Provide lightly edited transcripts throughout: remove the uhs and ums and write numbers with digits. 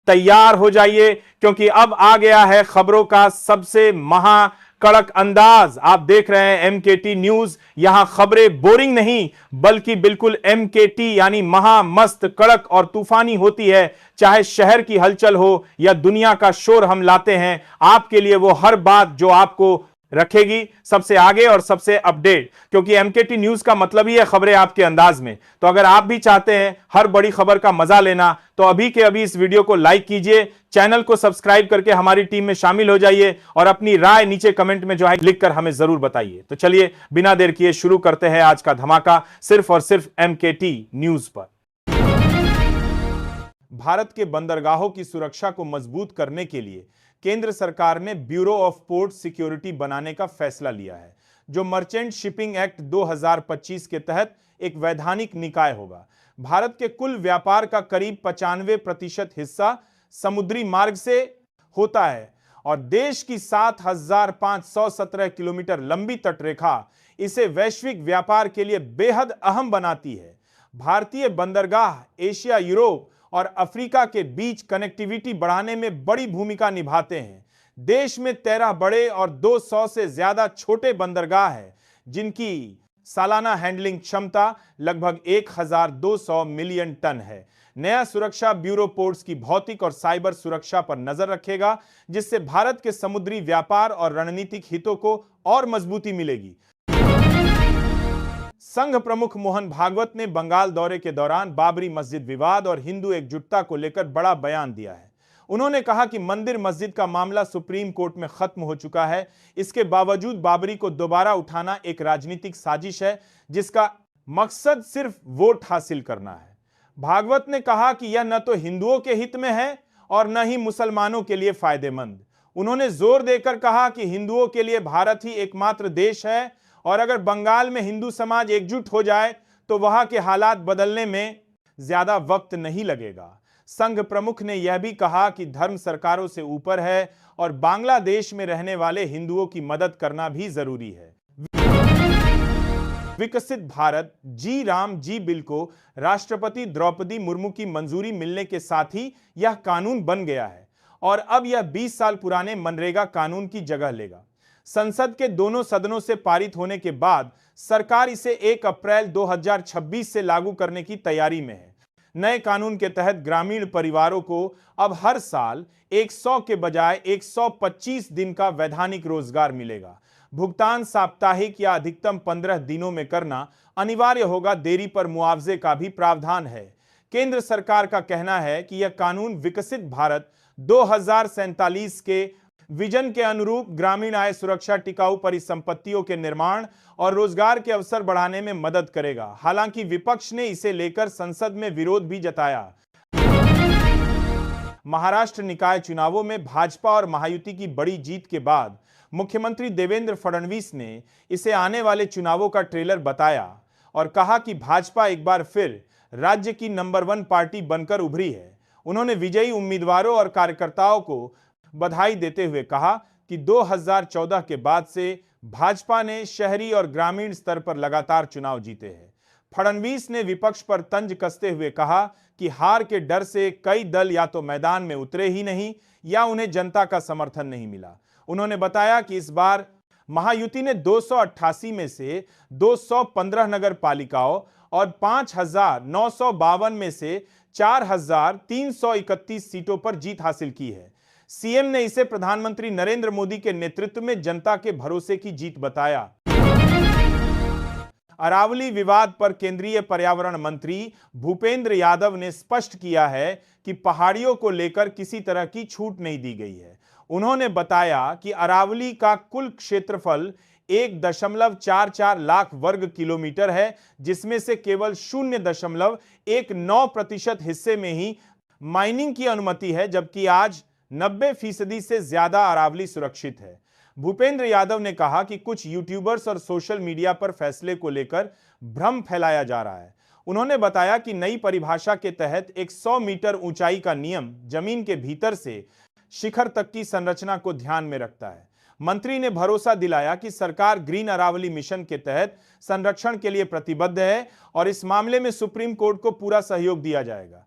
तैयार हो जाइए, क्योंकि अब आ गया है खबरों का सबसे कड़क अंदाज। आप देख रहे हैं एमकेटी न्यूज। यहां खबरें बोरिंग नहीं बल्कि बिल्कुल एमकेटी यानी मस्त कड़क और तूफानी होती है। चाहे शहर की हलचल हो या दुनिया का शोर, हम लाते हैं आपके लिए वो हर बात जो आपको रखेगी सबसे आगे और सबसे अपडेट, क्योंकि एमकेटी न्यूज का मतलब ही है खबरें आपके अंदाज में। तो अगर आप भी चाहते हैं हर बड़ी खबर का मजा लेना, तो अभी के अभी इस वीडियो को लाइक कीजिए, चैनल को सब्सक्राइब करके हमारी टीम में शामिल हो जाइए और अपनी राय नीचे कमेंट में जो है लिखकर हमें जरूर बताइए। तो चलिए बिना देर किए शुरू करते हैं आज का धमाका, सिर्फ और सिर्फ एमकेटी न्यूज पर। भारत के बंदरगाहों की सुरक्षा को मजबूत करने के लिए केंद्र सरकार ने ब्यूरो ऑफ पोर्ट सिक्योरिटी बनाने का फैसला लिया है, जो मर्चेंट शिपिंग एक्ट 2025 के तहत एक वैधानिक निकाय होगा। भारत के कुल व्यापार का करीब 95% हिस्सा समुद्री मार्ग से होता है और देश की 7,517 किलोमीटर लंबी तटरेखा इसे वैश्विक व्यापार के लिए बेहद अहम बनाती है। भारतीय बंदरगाह एशिया, यूरोप और अफ्रीका के बीच कनेक्टिविटी बढ़ाने में बड़ी भूमिका निभाते हैं। देश में 13 बड़े और 200 से ज्यादा छोटे बंदरगाह हैं, जिनकी सालाना हैंडलिंग क्षमता लगभग 1,200 मिलियन टन है। नया सुरक्षा ब्यूरो पोर्ट्स की भौतिक और साइबर सुरक्षा पर नजर रखेगा, जिससे भारत के समुद्री व्यापार और रणनीतिक हितों को और मजबूती मिलेगी। संघ प्रमुख मोहन भागवत ने बंगाल दौरे के दौरान बाबरी मस्जिद विवाद और हिंदू एकजुटता को लेकर बड़ा बयान दिया है। उन्होंने कहा कि मंदिर मस्जिद का मामला सुप्रीम कोर्ट में खत्म हो चुका है, इसके बावजूद बाबरी को दोबारा उठाना एक राजनीतिक साजिश है, जिसका मकसद सिर्फ वोट हासिल करना है। भागवत ने कहा कि यह न तो हिंदुओं के हित में है और न ही मुसलमानों के लिए फायदेमंद। उन्होंने जोर देकर कहा कि हिंदुओं के लिए भारत ही एकमात्र देश है और अगर बंगाल में हिंदू समाज एकजुट हो जाए तो वहां के हालात बदलने में ज्यादा वक्त नहीं लगेगा। संघ प्रमुख ने यह भी कहा कि धर्म सरकारों से ऊपर है और बांग्लादेश में रहने वाले हिंदुओं की मदद करना भी जरूरी है। विकसित भारत जी राम जी बिल को राष्ट्रपति द्रौपदी मुर्मू की मंजूरी मिलने के साथ ही यह कानून बन गया है और अब यह 20 साल पुराने मनरेगा कानून की जगह लेगा। संसद के दोनों सदनों से पारित होने के बाद सरकार इसे 1 अप्रैल 2026 से लागू करने की तैयारी में है। नए कानून के तहत ग्रामीण परिवारों को अब हर साल 100 के बजाय 125 दिन का वैधानिक रोजगार मिलेगा। भुगतान साप्ताहिक या अधिकतम 15 दिनों में करना अनिवार्य होगा। देरी पर मुआवजे का भी प्रावधान है। केंद्र सरकार का कहना है कि यह कानून विकसित भारत 2047 के विजन के अनुरूप ग्रामीण आय सुरक्षा, टिकाऊ परिसंपत्तियों के निर्माण और रोजगार के अवसर बढ़ाने में मदद करेगा। हालांकि विपक्ष ने इसे लेकर संसद में विरोध भी जताया। महाराष्ट्र निकाय चुनावों में भाजपा और महायुति की बड़ी जीत के बाद मुख्यमंत्री देवेंद्र फडणवीस ने इसे आने वाले चुनावों का ट्रेलर बताया और कहा कि भाजपा एक बार फिर राज्य की नंबर 1 पार्टी बनकर उभरी है। उन्होंने विजयी उम्मीदवारों और कार्यकर्ताओं को बधाई देते हुए कहा कि 2014 के बाद से भाजपा ने शहरी और ग्रामीण स्तर पर लगातार चुनाव जीते हैं। फडणवीस ने विपक्ष पर तंज कसते हुए कहा कि हार के डर से कई दल या तो मैदान में उतरे ही नहीं या उन्हें जनता का समर्थन नहीं मिला। उन्होंने बताया कि इस बार महायुति ने 288 में से 215 नगर पालिकाओं और 5,952 में से 4,331 सीटों पर जीत हासिल की है। सीएम ने इसे प्रधानमंत्री नरेंद्र मोदी के नेतृत्व में जनता के भरोसे की जीत बताया। अरावली विवाद पर केंद्रीय पर्यावरण मंत्री भूपेंद्र यादव ने स्पष्ट किया है कि पहाड़ियों को लेकर किसी तरह की छूट नहीं दी गई है। उन्होंने बताया कि अरावली का कुल क्षेत्रफल 1.44 लाख वर्ग किलोमीटर है, जिसमें से केवल 0.19% हिस्से में ही माइनिंग की अनुमति है, जबकि आज 90% से ज्यादा अरावली सुरक्षित है। भूपेंद्र यादव ने कहा कि कुछ यूट्यूबर्स और सोशल मीडिया पर फैसले को लेकर भ्रम फैलाया जा रहा है। उन्होंने बताया कि नई परिभाषा के तहत एक 100 मीटर ऊंचाई का नियम जमीन के भीतर से शिखर तक की संरचना को ध्यान में रखता है। मंत्री ने भरोसा दिलाया कि सरकार ग्रीन अरावली मिशन के तहत संरक्षण के लिए प्रतिबद्ध है और इस मामले में सुप्रीम कोर्ट को पूरा सहयोग दिया जाएगा।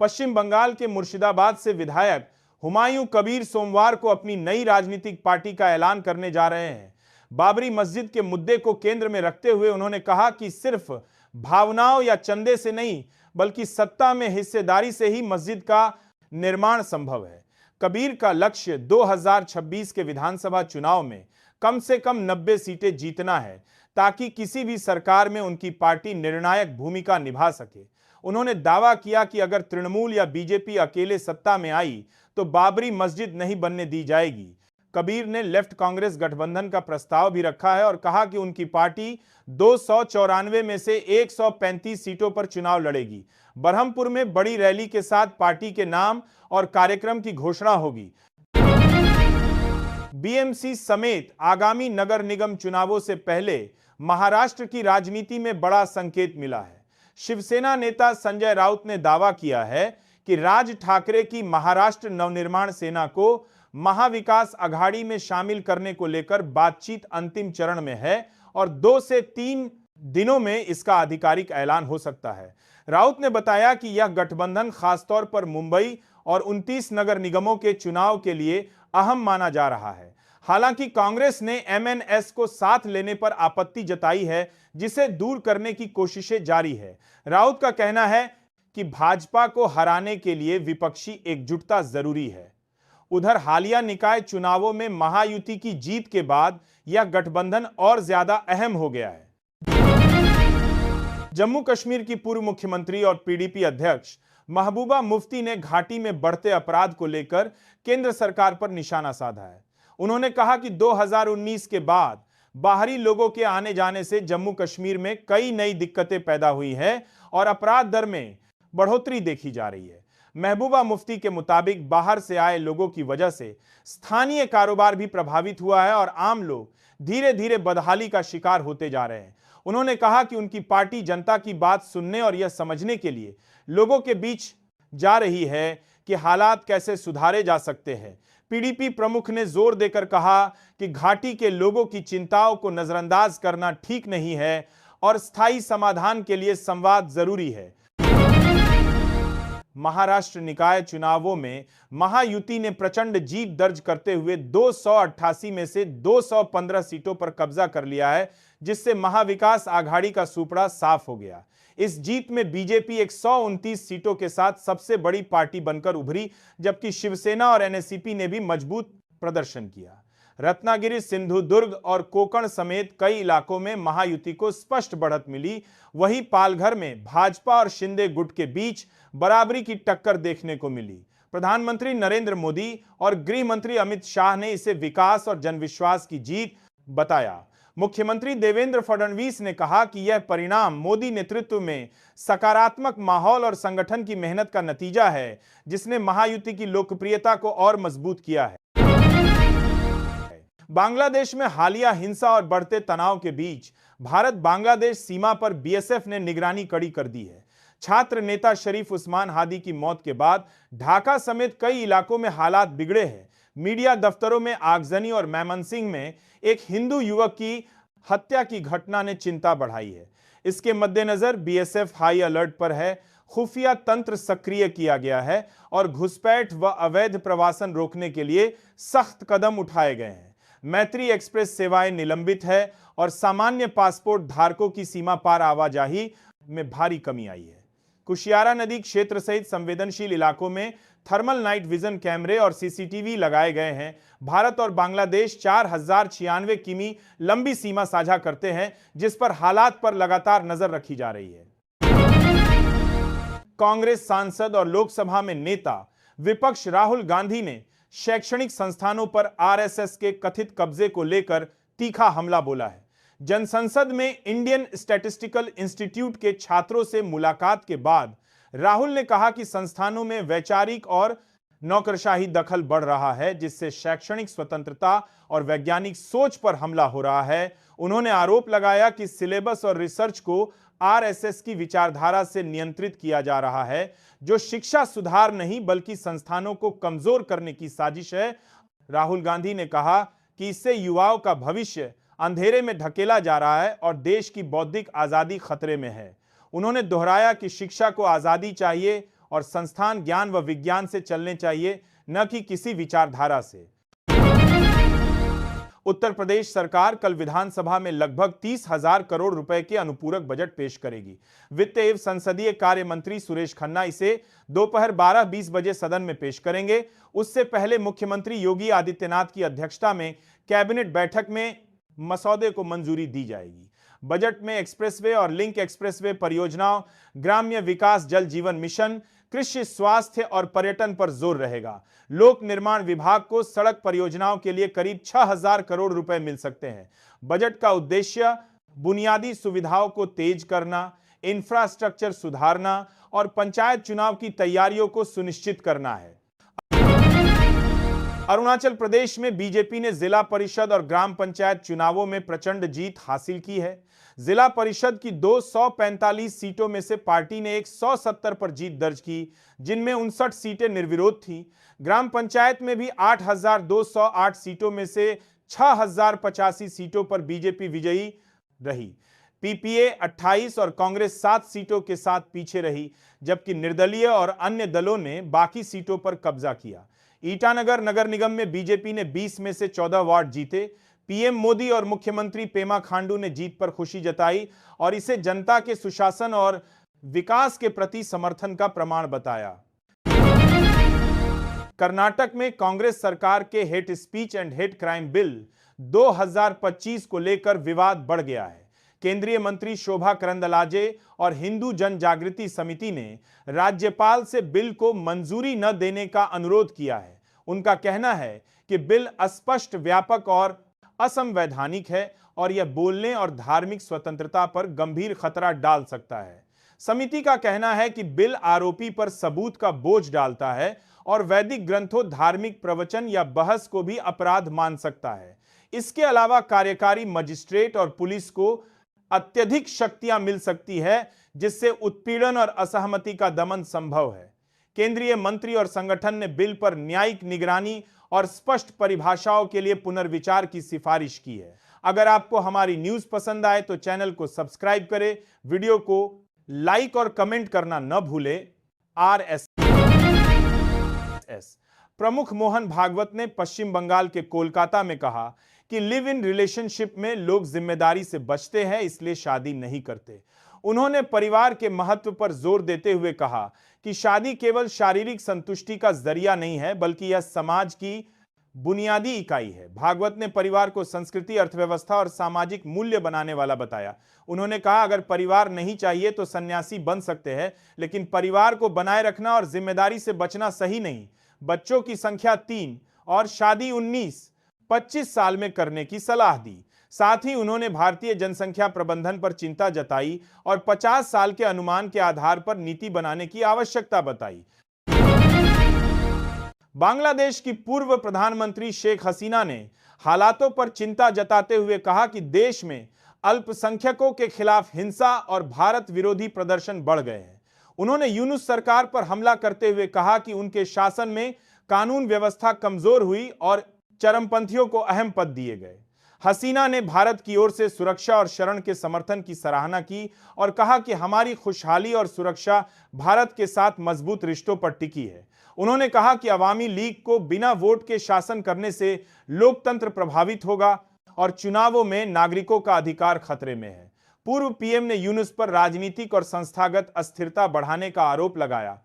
पश्चिम बंगाल के मुर्शिदाबाद से विधायक हुमायूं कबीर सोमवार को अपनी नई राजनीतिक पार्टी का ऐलान करने जा रहे हैं। बाबरी मस्जिद के मुद्दे को केंद्र में रखते हुए उन्होंने कहा कि सिर्फ भावनाओं या चंदे से नहीं, बल्कि सत्ता में हिस्सेदारी से ही मस्जिद का निर्माण संभव है। कबीर का लक्ष्य 2026 के विधानसभा चुनाव में कम से कम 90 सीटें जीतना है, ताकि किसी भी सरकार में उनकी पार्टी निर्णायक भूमिका निभा सके। उन्होंने दावा किया कि अगर तृणमूल या बीजेपी अकेले सत्ता में आई तो बाबरी मस्जिद नहीं बनने दी जाएगी। कबीर ने लेफ्ट कांग्रेस गठबंधन का प्रस्ताव भी रखा है और कहा कि उनकी पार्टी 294 में से 135 सीटों पर चुनाव लड़ेगी। बरहमपुर में बड़ी रैली के साथ पार्टी के नाम और कार्यक्रम की घोषणा होगी। बीएमसी समेत आगामी नगर निगम चुनावों से पहले महाराष्ट्र की राजनीति में बड़ा संकेत मिला है। शिवसेना नेता संजय राउत ने दावा किया है कि राज ठाकरे की महाराष्ट्र नवनिर्माण सेना को महाविकास अघाड़ी में शामिल करने को लेकर बातचीत अंतिम चरण में है और 2 से 3 दिनों में इसका आधिकारिक ऐलान हो सकता है। राउत ने बताया कि यह गठबंधन खासतौर पर मुंबई और 29 नगर निगमों के चुनाव के लिए अहम माना जा रहा है। हालांकि कांग्रेस ने एमएनएस को साथ लेने पर आपत्ति जताई है, जिसे दूर करने की कोशिशें जारी है। राउत का कहना है कि भाजपा को हराने के लिए विपक्षी एकजुटता जरूरी है। उधर हालिया निकाय चुनावों में महायुति की जीत के बाद यह गठबंधन और ज्यादा अहम हो गया है। जम्मू कश्मीर की पूर्व मुख्यमंत्री और पीडीपी अध्यक्ष महबूबा मुफ्ती ने घाटी में बढ़ते अपराध को लेकर केंद्र सरकार पर निशाना साधा है। उन्होंने कहा कि 2019 के बाद बाहरी लोगों के आने जाने से जम्मू कश्मीर में कई नई दिक्कतें पैदा हुई है और अपराध दर में बढ़ोतरी देखी जा रही है। महबूबा मुफ्ती के मुताबिक बाहर से आए लोगों की वजह से स्थानीय कारोबार भी प्रभावित हुआ है और आम लोग धीरे धीरे बदहाली का शिकार होते जा रहे हैं। उन्होंने कहा कि उनकी पार्टी जनता की बात सुनने और यह समझने के लिए लोगों के बीच जा रही है कि हालात कैसे सुधारे जा सकते हैं। पीडीपी प्रमुख ने जोर देकर कहा कि घाटी के लोगों की चिंताओं को नजरअंदाज करना ठीक नहीं है और स्थायी समाधान के लिए संवाद जरूरी है। महाराष्ट्र निकाय चुनावों में महायुति ने प्रचंड जीत दर्ज करते हुए 288 में से 215 सीटों पर कब्जा कर लिया है, जिससे महाविकास आघाड़ी का सुपड़ा साफ हो गया। इस जीत में बीजेपी 129 सीटों के साथ सबसे बड़ी पार्टी बनकर उभरी, जबकि शिवसेना और एनसीपी ने भी मजबूत प्रदर्शन किया। रत्नागिरी, सिंधुदुर्ग और कोकण समेत कई इलाकों में महायुति को स्पष्ट बढ़त मिली। वहीं पालघर में भाजपा और शिंदे गुट के बीच बराबरी की टक्कर देखने को मिली। प्रधानमंत्री नरेंद्र मोदी और गृह मंत्री अमित शाह ने इसे विकास और जनविश्वास की जीत बताया। मुख्यमंत्री देवेंद्र फडणवीस ने कहा कि यह परिणाम मोदी नेतृत्व में सकारात्मक माहौल और संगठन की मेहनत का नतीजा है, जिसने महायुति की लोकप्रियता को और मजबूत किया है। बांग्लादेश में हालिया हिंसा और बढ़ते तनाव के बीच भारत बांग्लादेश सीमा पर बीएसएफ ने निगरानी कड़ी कर दी है। छात्र नेता शरीफ उस्मान हादी की मौत के बाद ढाका समेत कई इलाकों में हालात बिगड़े हैं। मीडिया दफ्तरों में आगजनी और मैमनसिंह में एक हिंदू युवक की हत्या की घटना ने चिंता बढ़ाई है। इसके मद्देनजर बीएसएफ हाई अलर्ट पर है। खुफिया तंत्र सक्रिय किया गया है और घुसपैठ व अवैध प्रवासन रोकने के लिए सख्त कदम उठाए गए हैं। मैत्री एक्सप्रेस सेवाएं निलंबित है और सामान्य पासपोर्ट धारकों की सीमा पार आवाजाही में भारी कमी आई है। कुशियारा नदी क्षेत्र सहित संवेदनशील इलाकों में थर्मल नाइट विजन कैमरे और सीसीटीवी लगाए गए हैं। भारत और बांग्लादेश 4096 किमी लंबी सीमा साझा करते हैं, जिस पर हालात पर लगातार नजर रखी जा रही है। कांग्रेस सांसद और लोकसभा में नेता विपक्ष राहुल गांधी ने शैक्षणिक संस्थानों पर आरएसएस के कथित कब्जे को लेकर तीखा हमला बोला है। जनसंसद में इंडियन स्टैटिस्टिकल इंस्टीट्यूट के छात्रों से मुलाकात के बाद राहुल ने कहा कि संस्थानों में वैचारिक और नौकरशाही दखल बढ़ रहा है, जिससे शैक्षणिक स्वतंत्रता और वैज्ञानिक सोच पर हमला हो रहा है। उन्होंने आरोप लगाया कि सिलेबस और रिसर्च को आरएसएस की विचारधारा से नियंत्रित किया जा रहा है, जो शिक्षा सुधार नहीं बल्कि संस्थानों को कमजोर करने की साजिश है। राहुल गांधी ने कहा कि इससे युवाओं का भविष्य अंधेरे में ढकेला जा रहा है और देश की बौद्धिक आजादी खतरे में है। उन्होंने दोहराया कि शिक्षा को आजादी चाहिए और संस्थान ज्ञान व विज्ञान से चलने चाहिए, न कि किसी विचारधारा से। उत्तर प्रदेश सरकार कल विधानसभा में लगभग 30,000 करोड़ रुपए के अनुपूरक बजट पेश करेगी। वित्त एवं संसदीय कार्य मंत्री सुरेश खन्ना इसे दोपहर 12:20 बजे सदन में पेश करेंगे। उससे पहले मुख्यमंत्री योगी आदित्यनाथ की अध्यक्षता में कैबिनेट बैठक में मसौदे को मंजूरी दी जाएगी। बजट में एक्सप्रेसवे और लिंक एक्सप्रेसवे परियोजनाओं, ग्राम्य विकास, जल जीवन मिशन, कृषि, स्वास्थ्य और पर्यटन पर जोर रहेगा। लोक निर्माण विभाग को सड़क परियोजनाओं के लिए करीब 6,000 करोड़ रुपए मिल सकते हैं। बजट का उद्देश्य बुनियादी सुविधाओं को तेज करना, इंफ्रास्ट्रक्चर सुधारना और पंचायत चुनाव की तैयारियों को सुनिश्चित करना है। अरुणाचल प्रदेश में बीजेपी ने जिला परिषद और ग्राम पंचायत चुनावों में प्रचंड जीत हासिल की है। जिला परिषद की 245 सीटों में से पार्टी ने 170 पर जीत दर्ज की, जिनमें 59 सीटें निर्विरोध थी। ग्राम पंचायत में भी 8,208 सीटों में से 6,085 सीटों पर बीजेपी विजयी रही। पीपीए 28 और कांग्रेस 7 सीटों के साथ पीछे रही, जबकि निर्दलीय और अन्य दलों ने बाकी सीटों पर कब्जा किया। ईटानगर नगर निगम में बीजेपी ने 20 में से 14 वार्ड जीते। पीएम मोदी और मुख्यमंत्री पेमा खांडू ने जीत पर खुशी जताई और इसे जनता के सुशासन और विकास के प्रति समर्थन का प्रमाण बताया। कर्नाटक में कांग्रेस सरकार के hate speech and hate crime bill 2025 को लेकर विवाद बढ़ गया है। केंद्रीय मंत्री शोभा करंदलाजे और हिंदू जन जागृति समिति ने राज्यपाल से बिल को मंजूरी न देने का अनुरोध किया है। उनका कहना है कि बिल अस्पष्ट, व्यापक और असंवैधानिक है और यह बोलने और धार्मिक स्वतंत्रता पर गंभीर खतरा डाल सकता है। समिति का कहना है कि बिल आरोपी पर सबूत का बोझ डालता है और वैदिक ग्रंथों, धार्मिक प्रवचन या बहस को भी अपराध मान सकता है। इसके अलावा कार्यकारी मजिस्ट्रेट और पुलिस को अत्यधिक शक्तियां मिल सकती है, जिससे उत्पीड़न और असहमति का दमन संभव है। केंद्रीय मंत्री और संगठन ने बिल पर न्यायिक निगरानी और स्पष्ट परिभाषाओं के लिए पुनर्विचार की सिफारिश की है। अगर आपको हमारी न्यूज पसंद आए तो चैनल को सब्सक्राइब करें, वीडियो को लाइक और कमेंट करना न भूलें। आरएसएस प्रमुख मोहन भागवत ने पश्चिम बंगाल के कोलकाता में कहा कि लिव इन रिलेशनशिप में लोग जिम्मेदारी से बचते हैं, इसलिए शादी नहीं करते। उन्होंने परिवार के महत्व पर जोर देते हुए कहा कि शादी केवल शारीरिक संतुष्टि का जरिया नहीं है, बल्कि यह समाज की बुनियादी इकाई है। भागवत ने परिवार को संस्कृति, अर्थव्यवस्था और सामाजिक मूल्य बनाने वाला बताया। उन्होंने कहा, अगर परिवार नहीं चाहिए तो सन्यासी बन सकते हैं, लेकिन परिवार को बनाए रखना और जिम्मेदारी से बचना सही नहीं। बच्चों की संख्या 3 और शादी 19-25 साल में करने की सलाह दी। साथ ही उन्होंने भारतीय जनसंख्या प्रबंधन पर चिंता जताई और 50 साल के अनुमान के आधार पर नीति बनाने की आवश्यकता बताई। बांग्लादेश की पूर्व प्रधानमंत्री शेख हसीना ने हालातों पर चिंता जताते हुए कहा कि देश में अल्पसंख्यकों के खिलाफ हिंसा और भारत विरोधी प्रदर्शन बढ़ गए हैं। उन्होंने यूनुस सरकार पर हमला करते हुए कहा कि उनके शासन में कानून व्यवस्था कमजोर हुई और चरमपंथियों को अहम पद दिए गए। हसीना ने भारत की ओर से सुरक्षा और शरण के समर्थन की सराहना की और कहा कि हमारी खुशहाली और सुरक्षा भारत के साथ मजबूत रिश्तों पर टिकी है। उन्होंने कहा कि अवामी लीग को बिना वोट के शासन करने से लोकतंत्र प्रभावित होगा और चुनावों में नागरिकों का अधिकार खतरे में है। पूर्व पीएम ने यूनुस पर राजनीतिक और संस्थागत अस्थिरता बढ़ाने का आरोप लगाया।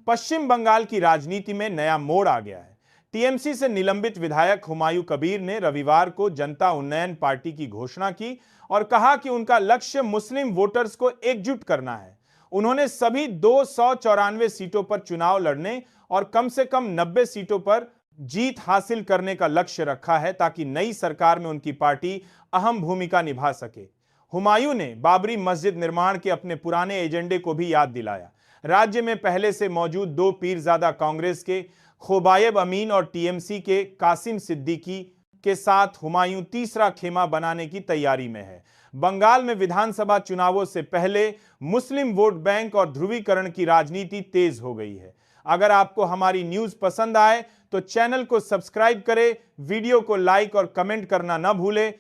पश्चिम बंगाल की राजनीति में नया मोड़ आ गया है। टीएमसी से निलंबित विधायक हुमायूं कबीर ने रविवार को जनता उन्नयन पार्टी की घोषणा की और कहा कि उनका लक्ष्य मुस्लिम वोटर्स को एकजुट करना है। उन्होंने सभी 294 सीटों पर चुनाव लड़ने और कम से कम 90 सीटों पर जीत हासिल करने का लक्ष्य रखा है, ताकि नई सरकार में उनकी पार्टी अहम भूमिका निभा सके। हुमायूं ने बाबरी मस्जिद निर्माण के अपने पुराने एजेंडे को भी याद दिलाया। राज्य में पहले से मौजूद 2 पीरजादा कांग्रेस के खोबायब अमीन और टीएमसी के कासिम सिद्दीकी के साथ हुमायूं तीसरा खेमा बनाने की तैयारी में है। बंगाल में विधानसभा चुनावों से पहले मुस्लिम वोट बैंक और ध्रुवीकरण की राजनीति तेज हो गई है। अगर आपको हमारी न्यूज पसंद आए तो चैनल को सब्सक्राइब करें, वीडियो को लाइक और कमेंट करना न भूलें।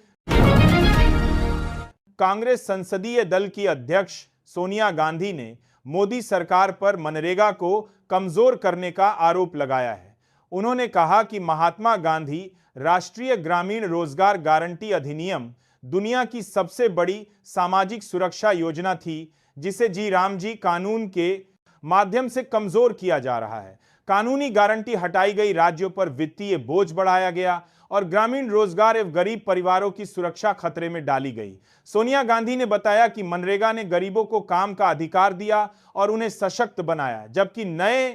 कांग्रेस संसदीय दल की अध्यक्ष सोनिया गांधी ने मोदी सरकार पर मनरेगा को कमजोर करने का आरोप लगाया है। उन्होंने कहा कि महात्मा गांधी राष्ट्रीय ग्रामीण रोजगार गारंटी अधिनियम दुनिया की सबसे बड़ी सामाजिक सुरक्षा योजना थी, जिसे जी राम जी कानून के माध्यम से कमजोर किया जा रहा है। कानूनी गारंटी हटाई गई, राज्यों पर वित्तीय बोझ बढ़ाया गया और ग्रामीण रोजगार एवं गरीब परिवारों की सुरक्षा खतरे में डाली गई। सोनिया गांधी ने बताया कि मनरेगा ने गरीबों को काम का अधिकार दिया और उन्हें सशक्त बनाया, जबकि नए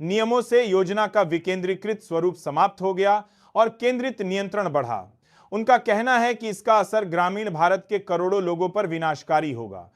नियमों से योजना का विकेंद्रीकृत स्वरूप समाप्त हो गया और केंद्रित नियंत्रण बढ़ा। उनका कहना है कि इसका असर ग्रामीण भारत के करोड़ों लोगों पर विनाशकारी होगा।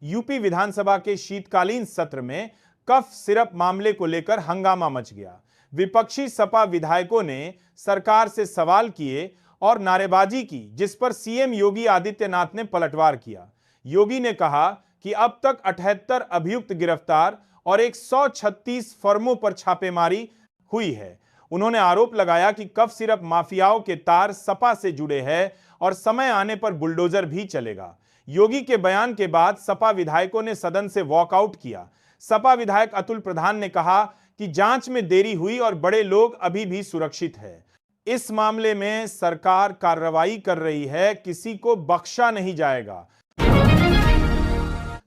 यूपी विधानसभा के शीतकालीन सत्र में कफ सिरप मामले को लेकर हंगामा मच गया। विपक्षी सपा विधायकों ने सरकार से सवाल किए और नारेबाजी की, जिस पर सीएम योगी आदित्यनाथ ने पलटवार किया। योगी ने कहा कि अब तक 78 अभियुक्त गिरफ्तार और 136 फर्मों पर छापेमारी हुई है। उन्होंने आरोप लगाया कि कफ सिरप माफियाओं के तार सपा से जुड़े हैं और समय आने पर बुलडोजर भी चलेगा। योगी के बयान के बाद सपा विधायकों ने सदन से वॉकआउट किया। सपा विधायक अतुल प्रधान ने कहा कि जांच में देरी हुई और बड़े लोग अभी भी सुरक्षित है। इस मामले में सरकार कार्रवाई कर रही है, किसी को बख्शा नहीं जाएगा।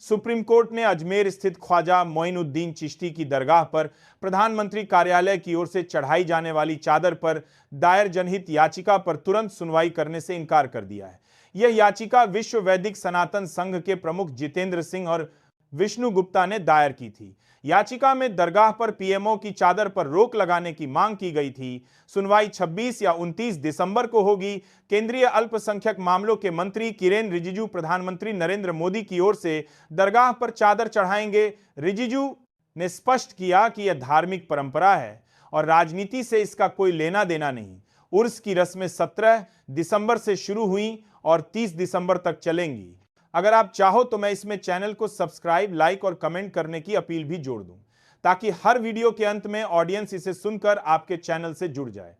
सुप्रीम कोर्ट ने अजमेर स्थित ख्वाजा मोइनुद्दीन चिश्ती की दरगाह पर प्रधानमंत्री कार्यालय की ओर से चढ़ाई जाने वाली चादर पर दायर जनहित याचिका पर तुरंत सुनवाई करने से इनकार कर दिया है। यह याचिका विश्व वैदिक सनातन संघ के प्रमुख जितेंद्र सिंह और विष्णु गुप्ता ने दायर की थी। याचिका में दरगाह पर पीएमओ की चादर पर रोक लगाने की मांग की गई थी। सुनवाई 26 या 29 दिसंबर को होगी। केंद्रीय अल्पसंख्यक मामलों के मंत्री किरेन रिजिजू प्रधानमंत्री नरेंद्र मोदी की ओर से दरगाह पर चादर चढ़ाएंगे। रिजिजू ने स्पष्ट किया कि यह धार्मिक परंपरा है और राजनीति से इसका कोई लेना देना नहीं। उर्स की रस्में 17 दिसंबर से शुरू हुई और 30 दिसंबर तक चलेंगी। अगर आप चाहो तो मैं इसमें चैनल को सब्सक्राइब, लाइक और कमेंट करने की अपील भी जोड़ दूं, ताकि हर वीडियो के अंत में ऑडियंस इसे सुनकर आपके चैनल से जुड़ जाए।